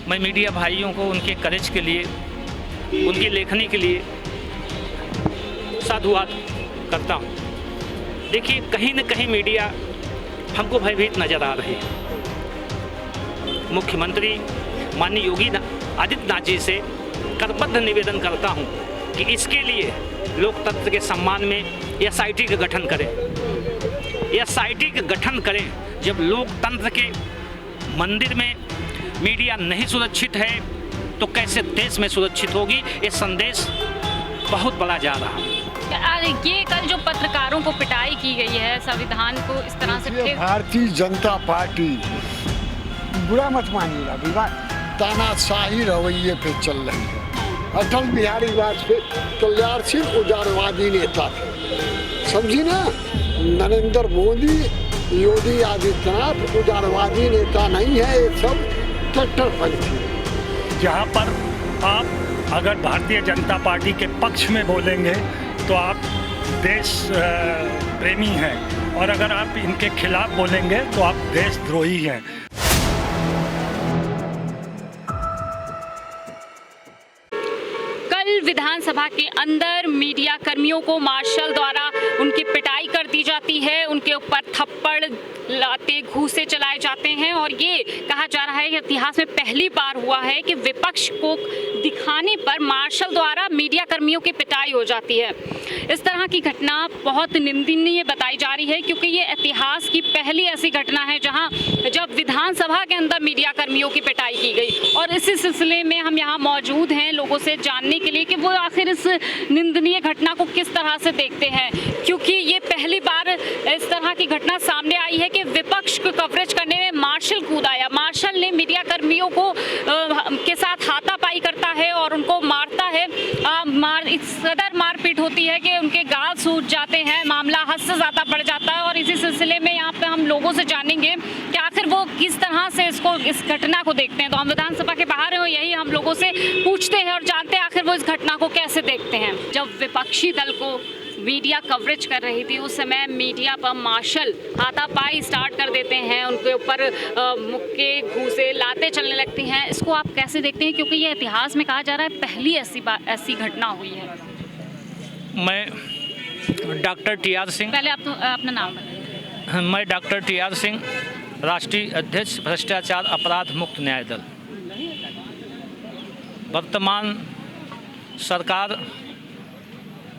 मैं मीडिया भाइयों को उनके करेज के लिए, उनकी लेखनी के लिए साधुवाद करता हूँ। देखिए, कहीं न कहीं मीडिया हमको भयभीत नज़र आ रही है। मुख्यमंत्री माननीय योगी आदित्यनाथ जी से करबद्ध निवेदन करता हूँ कि इसके लिए लोकतंत्र के सम्मान में एसआईटी का गठन करें। एसआईटी का गठन करें। जब लोकतंत्र के मंदिर में मीडिया नहीं सुरक्षित है तो कैसे देश में सुरक्षित होगी? ये संदेश बहुत बड़ा जा रहा है। ये कल जो पत्रकारों को पिटाई की गई है, संविधान को इस तरह से, भारतीय जनता पार्टी, बुरा मत मानिएगा, विवाद तानाशाही रवैये पे चल रही है। अटल बिहारी वाजपेयी कल्याणशील उदारवादी नेता थे, समझी ना। नरेंद्र मोदी, योगी आदित्यनाथ उदारवादी नेता नहीं है, ये सब कट्टरपंथी। जहाँ पर आप अगर भारतीय जनता पार्टी के पक्ष में बोलेंगे तो आप देश प्रेमी हैं, और अगर आप इनके खिलाफ बोलेंगे तो आप देशद्रोही हैं। विधानसभा के अंदर मीडिया कर्मियों को मार्शल द्वारा उनकी पिटाई कर दी जाती है, उनके ऊपर थप्पड़, लाते, घूसे चलाए जाते हैं, और ये कहा जा रहा है कि इतिहास में पहली बार हुआ है कि विपक्ष को दिखाने पर मार्शल द्वारा मीडिया कर्मियों की पिटाई हो जाती है। इस तरह की घटना बहुत निंदनीय बताई जा रही है, क्योंकि ये इतिहास की पहली ऐसी घटना है जहां जब विधानसभा के अंदर मीडिया कर्मियों की पिटाई की गई। और इसी सिलसिले में हम यहाँ मौजूद हैं लोगों से जानने के लिए कि वो आखिर इस निंदनीय घटना को किस तरह से देखते हैं, क्योंकि ये पहली बार इस तरह की घटना सामने आई है कि विपक्ष को कवरेज करने में मार्शल कूद आया। मार्शल ने मीडिया कर्मियों को के साथ हाथापाई करता है और उनको मारता है। सदर मारपीट होती है कि उनके गाल सूज जाते हैं, मामला हद से ज़्यादा बढ़ जाता है। और इसी सिलसिले में यहाँ पे हम लोगों से जानेंगे कि आखिर वो किस तरह से इस घटना को देखते हैं। तो हम विधानसभा के बाहर हैं, यही हम लोगों से पूछते हैं और जानते हैं आखिर वो इस घटना को कैसे देखते हैं। जब विपक्षी दल को मीडिया कवरेज कर रही थी उस समय मीडिया पर मार्शल हाथापाई स्टार्ट कर देते हैं, उनके ऊपर मुक्के, घूसे, लाते चलने लगती हैं। इसको आप कैसे देखते हैं, क्योंकि ये इतिहास में कहा जा रहा है पहली ऐसी घटना हुई है। मैं डॉक्टर टी.आर. सिंह, पहले आप तो अपना नाम बताइए। मैं डॉक्टर टी.आर. सिंह, राष्ट्रीय अध्यक्ष भ्रष्टाचार अपराध मुक्त न्याय दल। वर्तमान सरकार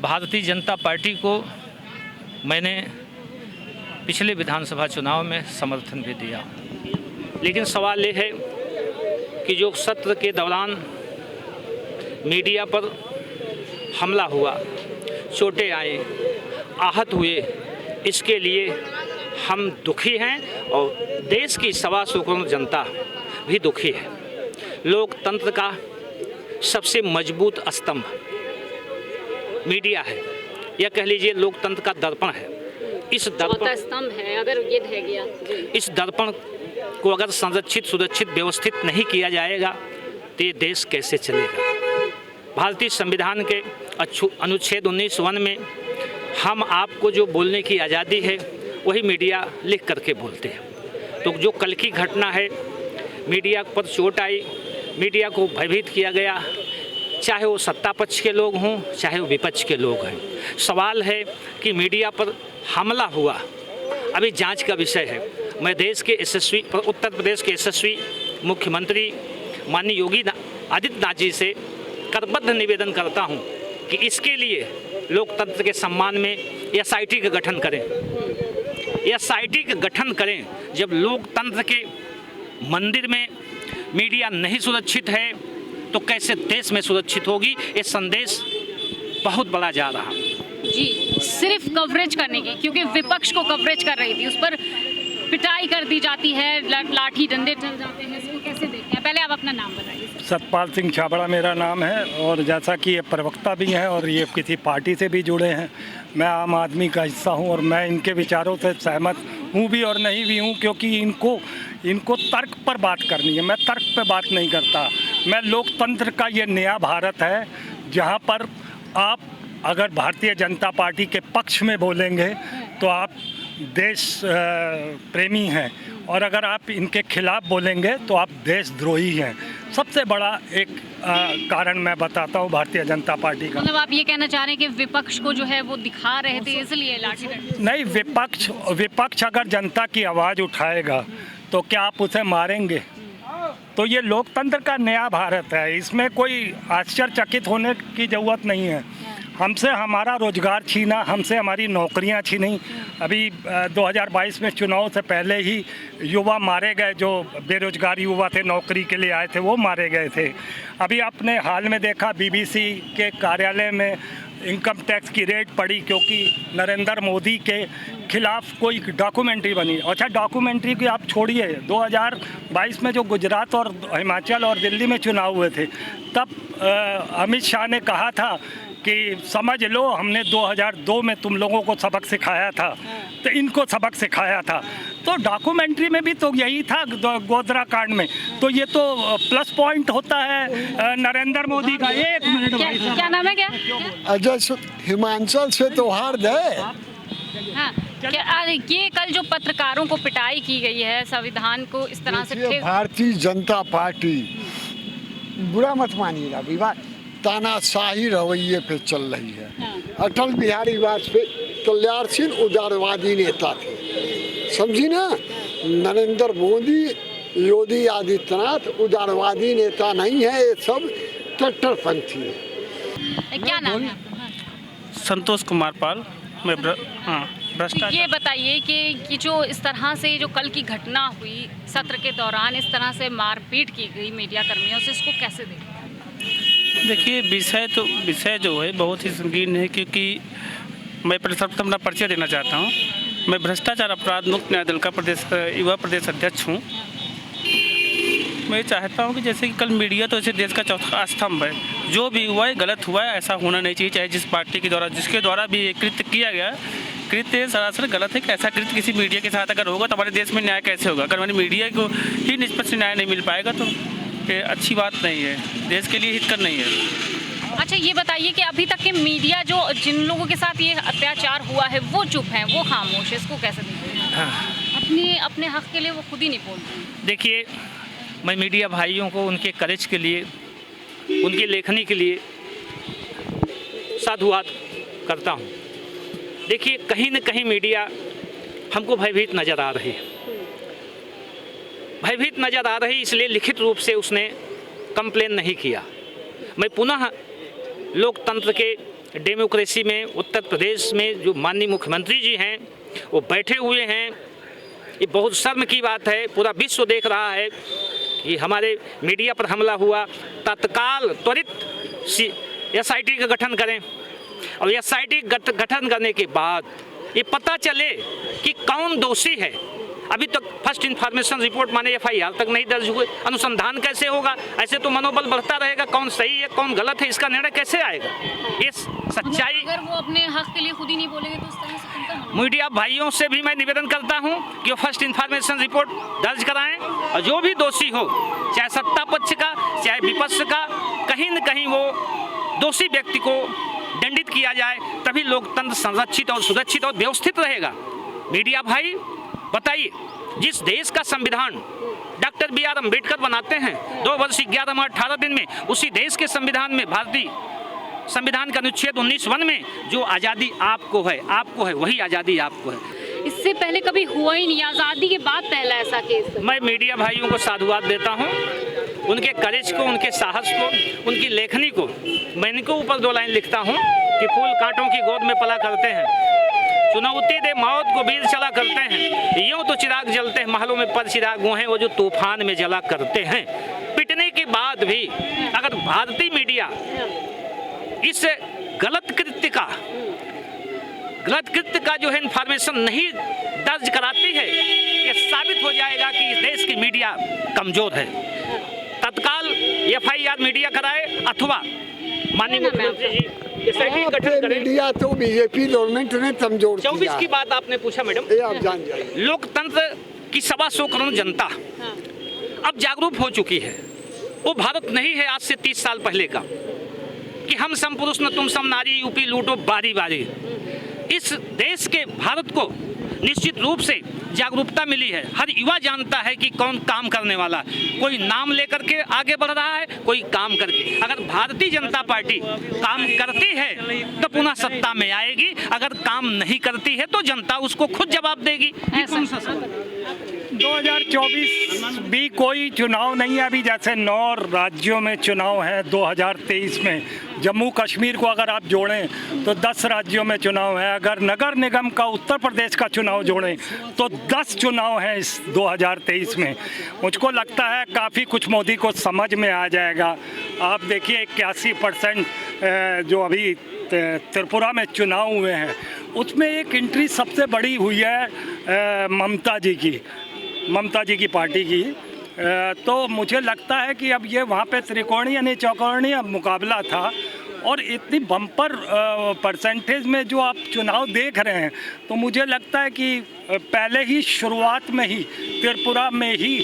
भारतीय जनता पार्टी को मैंने पिछले विधानसभा चुनाव में समर्थन भी दिया, लेकिन सवाल ये है कि जो सत्र के दौरान मीडिया पर हमला हुआ, चोटें आई, आहत हुए, इसके लिए हम दुखी हैं और देश की 125 करोड़ जनता भी दुखी है। लोकतंत्र का सबसे मजबूत स्तंभ मीडिया है, या कह लीजिए लोकतंत्र का दर्पण है। इस दर्पण स्तंभ है, अगर ये ढह गया, इस दर्पण को अगर संरक्षित, सुरक्षित, व्यवस्थित नहीं किया जाएगा तो ये देश कैसे चलेगा? भारतीय संविधान के अनुच्छेद 19(1) में हम आपको जो बोलने की आज़ादी है वही मीडिया लिख करके बोलते हैं। तो जो कल की घटना है, मीडिया पर चोट आई, मीडिया को भयभीत किया गया, चाहे वो सत्ता पक्ष के लोग हों, चाहे वो विपक्ष के लोग हैं। सवाल है कि मीडिया पर हमला हुआ, अभी जांच का विषय है। मैं देश के यशस्वी, उत्तर प्रदेश के यशस्वी मुख्यमंत्री माननीय योगी आदित्यनाथ जी से करबद्ध निवेदन करता हूं कि इसके लिए लोकतंत्र के सम्मान में एसआईटी का गठन करें। एसआईटी का गठन करें। जब लोकतंत्र के मंदिर में मीडिया नहीं सुरक्षित है तो कैसे देश में सुरक्षित होगी? ये संदेश बहुत बड़ा जा रहा जी। सिर्फ कवरेज करने की, क्योंकि विपक्ष को कवरेज कर रही थी, उस पर पिटाई कर दी जाती है, लाठी डंडे चल जाते हैं, इसको कैसे देखते हैं? पहले आप अपना नाम बताइए। सतपाल सिंह छाबड़ा मेरा नाम है, और जैसा कि ये प्रवक्ता भी हैं और ये किसी पार्टी से भी जुड़े हैं, मैं आम आदमी का हिस्सा हूं और मैं इनके विचारों से सहमत हूं भी और नहीं भी हूं, क्योंकि इनको तर्क पर बात करनी है। मैं तर्क पर बात नहीं करता। मैं लोकतंत्र का ये नया भारत है जहां पर आप अगर भारतीय जनता पार्टी के पक्ष में बोलेंगे तो आप देश प्रेमी हैं, और अगर आप इनके खिलाफ बोलेंगे तो आप देशद्रोही हैं। सबसे बड़ा एक कारण मैं बताता हूँ भारतीय जनता पार्टी का। मतलब आप ये कहना चाह रहे हैं कि विपक्ष को जो है वो दिखा रहे थे इसलिए लाठीडंडा? नहीं, विपक्ष अगर जनता की आवाज़ उठाएगा तो क्या आप उसे मारेंगे? तो ये लोकतंत्र का नया भारत है, इसमें कोई आश्चर्यचकित होने की ज़रूरत नहीं है। हमसे हमारा रोजगार छीना, हमसे हमारी नौकरियां छीनी। अभी 2022 में चुनाव से पहले ही युवा मारे गए, जो बेरोजगार युवा थे, नौकरी के लिए आए थे, वो मारे गए थे। अभी आपने हाल में देखा बीबीसी के कार्यालय में इनकम टैक्स की रेड पड़ी क्योंकि नरेंद्र मोदी के खिलाफ कोई डॉक्यूमेंट्री बनी। अच्छा, डॉक्यूमेंट्री की आप छोड़िए, 2022 में जो गुजरात और हिमाचल और दिल्ली में चुनाव हुए थे, तब अमित शाह ने कहा था कि समझ लो हमने 2002 में तुम लोगों को सबक सिखाया था, तो इनको सबक सिखाया था। तो डॉक्यूमेंट्री में भी तो यही था गोधरा कांड में। तो ये तो प्लस पॉइंट होता है नरेंद्र मोदी का। एक मिनट भाई, क्या नाम है? क्या अजय हिमाचल से तो हार गए। हाँ, ये कल जो पत्रकारों को पिटाई की गई है, संविधान को इस तरह से देखिए, भारतीय जनता पार्टी, बुरा मत मानिएगा, विवाद तानाशाही रवैये पे चल रही है। अटल बिहारी वाजपेयी कल्याणशील उदारवादी नेता थे, समझी ना। नरेंद्र मोदी, योगी आदित्यनाथ उदारवादी नेता नहीं है, ये सब कट्टरपंथी है। क्या नाम है? संतोष कुमार पाल। मैं भ्रष्टाचार। ये बताइए कि जो इस तरह से जो कल की घटना हुई सत्र के दौरान, इस तरह से मारपीट की गई मीडिया कर्मियों से, इसको कैसे देखते हैं? देखिए, विषय जो है बहुत ही संगीन है, क्योंकि मैं सर्वप्रथम अपना परिचय देना चाहता हूँ। मैं भ्रष्टाचार अपराध मुक्त न्याय दल का युवा प्रदेश अध्यक्ष हूँ। मैं चाहता हूँ कि जैसे कि कल मीडिया तो ऐसे देश का चौथा स्तंभ है, जो भी हुआ है गलत हुआ है, ऐसा होना नहीं चाहिए। चाहे जिस पार्टी के द्वारा, जिसके द्वारा भी ये कृत्य किया गया, कृत्य सरासर गलत है। कि ऐसा कृत्य किसी मीडिया के साथ अगर होगा तो हमारे देश में न्याय कैसे होगा? अगर हमारी मीडिया को ही निष्पक्ष न्याय नहीं मिल पाएगा तो ये अच्छी बात नहीं है, देश के लिए हितकर नहीं है। अच्छा, ये बताइए कि अभी तक के मीडिया जो जिन लोगों के साथ ये अत्याचार हुआ है वो चुप हैं, वो खामोश है, इसको कैसे देखते हैं? अपने हक के लिए वो खुद ही नहीं बोलते। देखिए, मैं मीडिया भाइयों को उनके करेज के लिए, उनकी लेखनी के लिए साधुवाद करता हूँ। देखिए, कहीं न कहीं मीडिया हमको भयभीत नज़र आ रही है, भयभीत नज़र आ रही, इसलिए लिखित रूप से उसने कंप्लेन नहीं किया। मैं पुनः लोकतंत्र के डेमोक्रेसी में उत्तर प्रदेश में जो माननीय मुख्यमंत्री जी हैं वो बैठे हुए हैं, ये बहुत शर्म की बात है। पूरा विश्व देख रहा है कि हमारे मीडिया पर हमला हुआ, तत्काल त्वरित SIT का गठन करें, और SIT गठन करने के बाद ये पता चले कि कौन दोषी है। अभी तक फर्स्ट इन्फॉर्मेशन रिपोर्ट माने FIR तक नहीं दर्ज हुए, अनुसंधान कैसे होगा? ऐसे तो मनोबल बढ़ता रहेगा, कौन सही है कौन गलत है इसका निर्णय कैसे आएगा? ये सच्चाई, अगर वो अपने हक के लिए खुद ही नहीं बोलेंगे तो उस तरह से किनका? मीडिया भाइयों से भी मैं निवेदन करता हूं कि वो फर्स्ट इन्फॉर्मेशन रिपोर्ट दर्ज कराएं, और जो भी दोषी हो, चाहे सत्ता पक्ष का चाहे विपक्ष का, कहीं न कहीं वो दोषी व्यक्ति को दंडित किया जाए, तभी लोकतंत्र संरक्षित और सुरक्षित और व्यवस्थित रहेगा। मीडिया भाई बताइए, जिस देश का संविधान डॉक्टर BR अम्बेडकर बनाते हैं 2 वर्ष 11 माह 18 दिन में, उसी देश के संविधान में, भारतीय संविधान का अनुच्छेद 19(1) में जो आज़ादी आपको है वही आज़ादी आपको है। इससे पहले कभी हुआ ही नहीं, आज़ादी के बाद पहला ऐसा केस। मैं मीडिया भाइयों को साधुवाद देता हूं, उनके करेज को, उनके साहस को, उनकी लेखनी को। मैं इनको ऊपर 2 लाइन लिखता हूं कि फूल कांटों की गोद में पला करते हैं, चुनौती दे मौत को वीर चला करते हैं, यूं तो चिराग जलते हैं महलों में, पर चिराग वो हैं वो जो तूफान में जला करते हैं। पिटने के बाद भी अगर भारतीय मीडिया इस गलत कृत्य का जो है इन्फॉर्मेशन नहीं दर्ज कराती है, ये साबित हो जाएगा कि इस देश की मीडिया कमजोर है। तत्काल FIR मीडिया कराए, अथवा माननीय मुख्यमंत्री जी SIT गठन करें। मीडिया तो बीजेपी गवर्नमेंट ने कमजोर किया। 24 की बात आपने पूछा मैडम, ये आप जान जाइए। लोकतंत्र की 125 करोड़ जनता अब जागरूक हो चुकी है। वो भारत नहीं है आज से 30 साल पहले का कि हम सम पुरुष न तुम सम नारी, यूपी लूटो बारी बारी। इस देश के भारत को निश्चित रूप से जागरूकता मिली है। हर युवा जानता है कि कौन काम करने वाला है। कोई नाम लेकर के आगे बढ़ रहा है, कोई काम करके। अगर भारतीय जनता पार्टी काम करती है तो पुनः सत्ता में आएगी, अगर काम नहीं करती है तो जनता उसको खुद जवाब देगी। ये कौन सा सवाल है? 2024 भी कोई चुनाव नहीं है। अभी जैसे 9 राज्यों में चुनाव है 2023 में। जम्मू कश्मीर को अगर आप जोड़ें तो 10 राज्यों में चुनाव है। अगर नगर निगम का उत्तर प्रदेश का चुनाव जोड़ें तो 10 चुनाव हैं इस 2023 में। मुझको लगता है काफ़ी कुछ मोदी को समझ में आ जाएगा। आप देखिए 81% जो अभी त्रिपुरा में चुनाव हुए हैं उसमें एक एंट्री सबसे बड़ी हुई है ममता जी की पार्टी की। तो मुझे लगता है कि अब ये वहाँ पे त्रिकोणीय यानी चौकोणीय मुकाबला था और इतनी बम्पर परसेंटेज में जो आप चुनाव देख रहे हैं तो मुझे लगता है कि पहले ही शुरुआत में ही त्रिपुरा में ही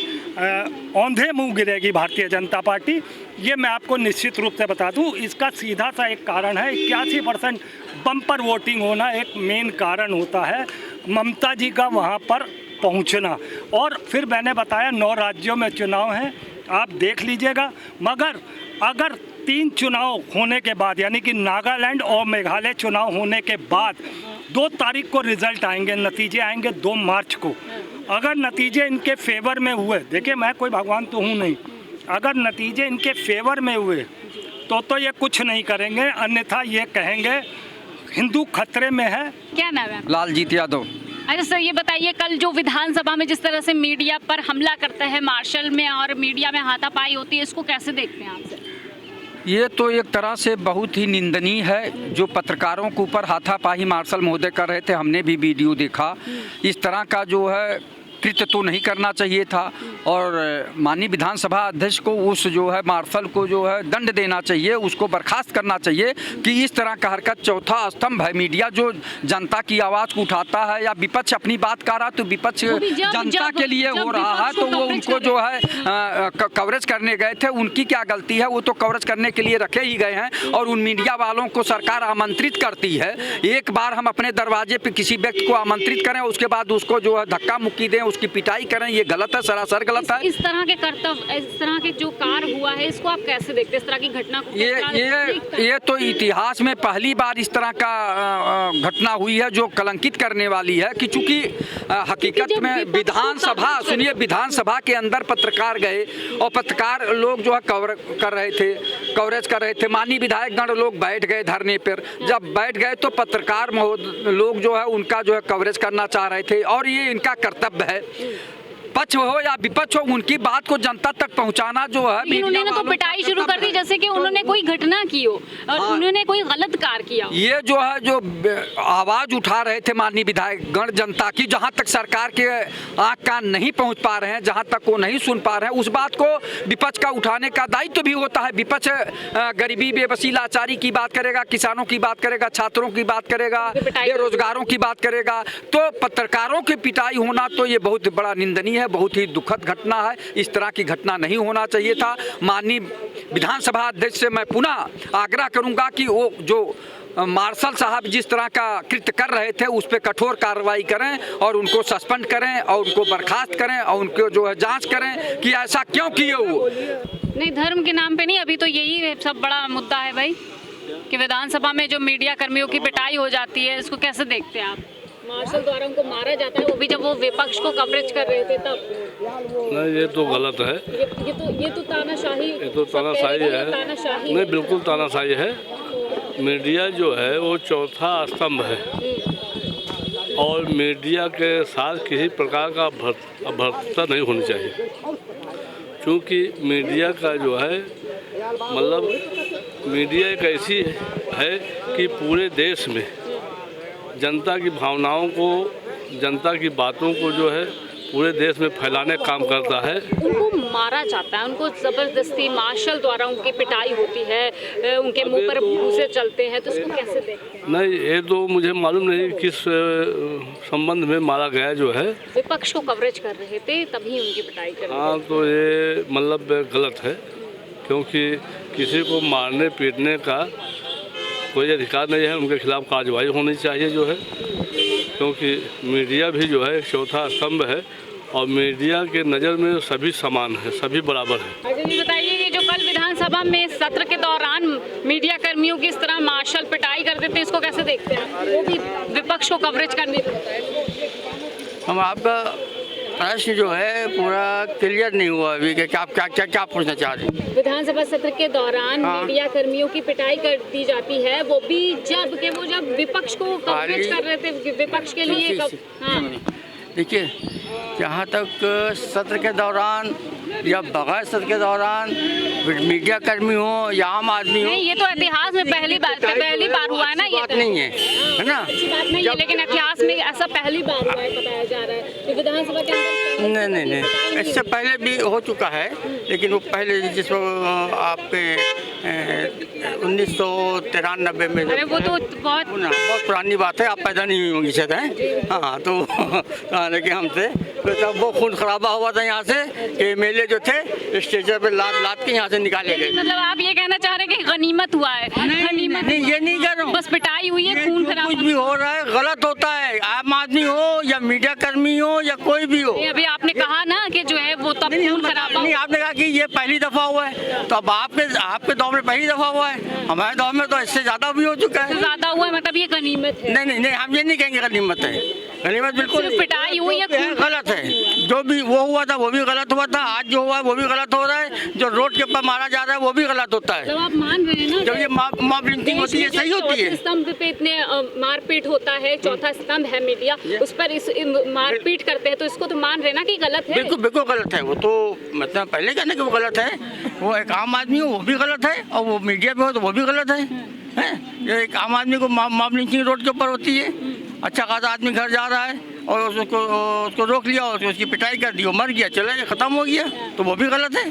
औंधे मुंह गिरेगी भारतीय जनता पार्टी। ये मैं आपको निश्चित रूप से बता दूं। इसका सीधा सा एक कारण है 81% बम्पर वोटिंग होना एक मेन कारण होता है ममता जी का वहाँ पर पहुँचना। और फिर मैंने बताया 9 राज्यों में चुनाव हैं, आप देख लीजिएगा। मगर अगर 3 चुनाव होने के बाद यानी कि नागालैंड और मेघालय चुनाव होने के बाद 2 तारीख को रिजल्ट आएंगे, नतीजे आएंगे 2 मार्च को। अगर नतीजे इनके फेवर में हुए, देखिए मैं कोई भगवान तो हूँ नहीं, अगर नतीजे इनके फेवर में हुए तो ये कुछ नहीं करेंगे, अन्यथा ये कहेंगे हिंदू खतरे में है। क्या नाम है? लालजीत यादव। अच्छा सर, ये बताइए कल जो विधानसभा में जिस तरह से मीडिया पर हमला करता है मार्शल में और मीडिया में हाथापाई होती है, इसको कैसे देखते हैं आप सर? ये तो एक तरह से बहुत ही निंदनीय है जो पत्रकारों के ऊपर हाथापाई मार्शल महोदय कर रहे थे। हमने भी वीडियो देखा। इस तरह का जो है कृत्य तो नहीं करना चाहिए था और माननीय विधानसभा अध्यक्ष को उस जो है मार्शल को जो है दंड देना चाहिए, उसको बर्खास्त करना चाहिए कि इस तरह का हरकत चौथा स्तंभ है। मीडिया जो जनता की आवाज़ को उठाता है या विपक्ष अपनी बात कर रहा है तो विपक्ष जनता के लिए हो रहा है तो वो उनको जो है कवरेज करने गए थे, उनकी क्या गलती है? वो तो कवरेज करने के लिए रखे ही गए हैं और उन मीडिया वालों को सरकार आमंत्रित करती है। एक बार हम अपने दरवाजे पर किसी व्यक्ति को आमंत्रित करें, उसके बाद उसको जो है धक्का मुक्की दें, उसकी पिटाई करें, ये गलत है, सरासर गलत है। इस तरह के कर्तव्य, इस तरह के जो कार्य हुआ है, इसको आप कैसे देखते हैं? इस तरह की घटना को ये तो इतिहास में पहली बार इस तरह का घटना हुई है जो कलंकित करने वाली है कि चूंकि हकीकत में विधानसभा, सुनिए, विधानसभा के अंदर पत्रकार गए और पत्रकार लोग जो है कवरेज कर रहे थे। माननीय विधायक गण लोग बैठ गए धरने पर। जब बैठ गए तो पत्रकार लोग जो है उनका जो है कवरेज करना चाह रहे थे और ये इनका कर्तव्य है, पक्ष हो या विपक्ष हो, उनकी बात को जनता तक पहुंचाना जो है। उन्होंने तो पिटाई शुरू कर दी जैसे कि उन्होंने कोई घटना की हो और उन्होंने कोई गलत कार्य किया हो। ये जो है जो आवाज उठा रहे थे माननीय विधायक गण जनता की, जहां तक सरकार के आंख कान नहीं पहुंच पा रहे हैं, जहां तक वो नहीं सुन पा रहे हैं, उस बात को विपक्ष का उठाने का दायित्व भी होता है। विपक्ष गरीबी बेबसी लाचारी की बात करेगा, किसानों की बात करेगा, छात्रों की बात करेगा, बेरोजगारों की बात करेगा। तो पत्रकारों की पिटाई होना तो ये बहुत बड़ा निंदनीय है, बहुत ही दुखद घटना है। इस तरह की घटना नहीं होना चाहिए था। माननीय विधानसभा अध्यक्ष से मैं पुनः आग्रह करूंगा कि वो जो मार्शल साहब जिस तरह का कृत्य कर रहे थे उस पर कठोर कार्रवाई करें और उनको सस्पेंड करें और उनको बर्खास्त करें और उनको जो है जांच करें कि ऐसा क्यों किए वो। नहीं, धर्म के नाम पे नहीं, अभी तो यही सब बड़ा मुद्दा है भाई कि विधानसभा में जो मीडिया कर्मियों की पिटाई हो जाती है, इसको कैसे देखते हैं आप? मार्शल द्वारा उनको मारा जाता है, वो भी जब वो विपक्ष को कवरेज कर रहे थे तब। नहीं, ये तो गलत है। ये तो तानाशाही, ये तो तानाशाही है। नहीं, बिल्कुल तानाशाही है। मीडिया जो है वो चौथा स्तंभ है और मीडिया के साथ किसी प्रकार का भ्रष्टाचार नहीं होनी चाहिए, क्योंकि मीडिया का जो है मतलब मीडिया एक ऐसी है कि पूरे देश में जनता की भावनाओं को, जनता की बातों को जो है पूरे देश में फैलाने का काम करता है। उनको मारा जाता है, उनको ज़बरदस्ती मार्शल द्वारा उनकी पिटाई होती है, उनके मुंह पर भूसे चलते हैं, तो इसको कैसे देखते हैं? नहीं, ये तो मुझे मालूम नहीं किस संबंध में मारा गया जो है। विपक्ष को कवरेज कर रहे थे तभी उनकी पिटाई कर रहे थे। हाँ, तो ये मतलब गलत है, क्योंकि किसी को मारने पीटने का कोई अधिकार नहीं है। उनके खिलाफ कार्रवाई होनी चाहिए जो है। क्योंकि मीडिया भी जो है एक चौथा स्तंभ है और मीडिया के नज़र में सभी समान है, सभी बराबर है। अच्छा ये बताइए कि जो कल विधानसभा में सत्र के दौरान मीडिया कर्मियों की इस तरह मार्शल पिटाई कर देते हैं, इसको कैसे देखते हैं? वो भी विपक्ष को कवरेज करने देता है। हम आपका प्रश्न जो है पूरा क्लियर नहीं हुआ अभी कि आप क्या पूछना चाह रहे हैं। विधानसभा सत्र के दौरान हाँ। मीडिया कर्मियों की पिटाई कर दी जाती है, वो भी जब विपक्ष को कवरेज कर रहे थे, विपक्ष के लिए हाँ। देखिए, जहाँ तक सत्र के दौरान या बगैर सत्र के दौरान मीडिया कर्मी हो या आम आदमी हो, नहीं, ये तो इतिहास में पहली बार हुआ है ना। ये बात नहीं है ना, अच्छी बात नहीं है, लेकिन इतिहास में ऐसा पहली बार हुआ है, बताया जा रहा है कि विधानसभा के अंदर नहीं, इससे पहले भी हो चुका है, लेकिन वो पहले जिसको आपके 1993 में, अरे वो तो बहुत पुरानी बात है, आप पैदा नहीं हुई होंगी शायद, हैं? हाँ, तो हालांकि हमसे तो तब वो खून खराबा हुआ था यहाँ से कि मेले जो थे स्टेज पे लाद के यहाँ से निकाले गए। मतलब आप ये कहना चाह रहे हैं कि गनीमत हुआ है? गनीमत नहीं, ये नहीं कह रहा हूँ, बस पिटाई हुई है, खून खराबा। कुछ भी हो रहा है गलत होता है, आम आदमी हो या मीडिया कर्मी हो या कोई भी हो। अभी आपने कहा ना कि जो है वो तब खून खराबा। नहीं, आपने कहा कि ये पहली दफा हुआ है, तो अब आपके दौर में पहली दफा हुआ है, हमारे दौर में तो इससे ज्यादा भी हो चुका है। ज्यादा हुआ है मतलब ये गनीमत है? नहीं, हम ये नहीं कहेंगे गनीमत है, गनीमत बिल्कुल सिर्फ पिटाई हुई है, गलत है। जो भी वो हुआ था वो भी गलत हुआ था, आज जो हुआ है वो भी गलत हो रहा है, जो रोड के ऊपर मारा जा रहा है वो भी गलत होता है। जब आप मान रहे हैं ना, जब ये मॉब लिंचिंग होती है, सही होती है। स्तंभ पे इतने मारपीट होता है, चौथा स्तंभ है मीडिया, उस पर इस मारपीट करते हैं, तो इसको तो मान रहे ना कि गलत है? बिल्कुल गलत है। वो तो मतलब पहले कहने कि वो गलत है, वो एक आम आदमी हो वो भी गलत है, और वो मीडिया पे हो तो वो भी गलत है। जो एक आम आदमी को मॉब लिंचिंग रोड के ऊपर होती है, अच्छा खासा आदमी घर जा रहा है और उसको रोक लिया और उसकी पिटाई कर दी, वो मर गया, चला गया, खत्म हो गया, तो वो भी गलत है।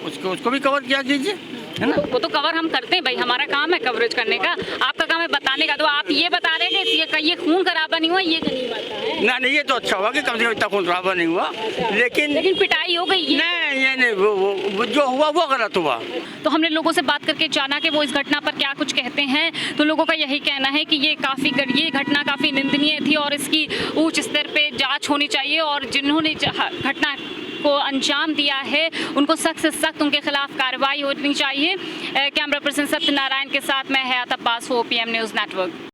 उसको भी कवर किया कीजिए, है ना। वो तो कवर हम करते हैं भाई, हमारा काम है कवरेज करने का, आपका काम है बताने का। तो आप ये बता रहे हैं कि ये खून खराबा नहीं हुआ, ये गनीमत है। नहीं, ये तो अच्छा हुआ कि कम से कम इतना खून खराबा नहीं हुआ, लेकिन पिटाई हो गई ये नहीं, वो जो हुआ वो गलत हुआ। तो हमने लोगों से बात करके जाना कि वो इस घटना पर क्या कुछ कहते हैं, तो लोगों का यही कहना है कि ये घटना काफ़ी निंदनीय थी और इसकी उच्च स्तर पे जांच होनी चाहिए, और जिन्होंने घटना को अंजाम दिया है उनको सख्त से सख्त उनके खिलाफ कार्रवाई होनी चाहिए। कैमरा पर्सन सत्यनारायण के साथ मैं हयात अब्बास, OPM न्यूज़ नेटवर्क।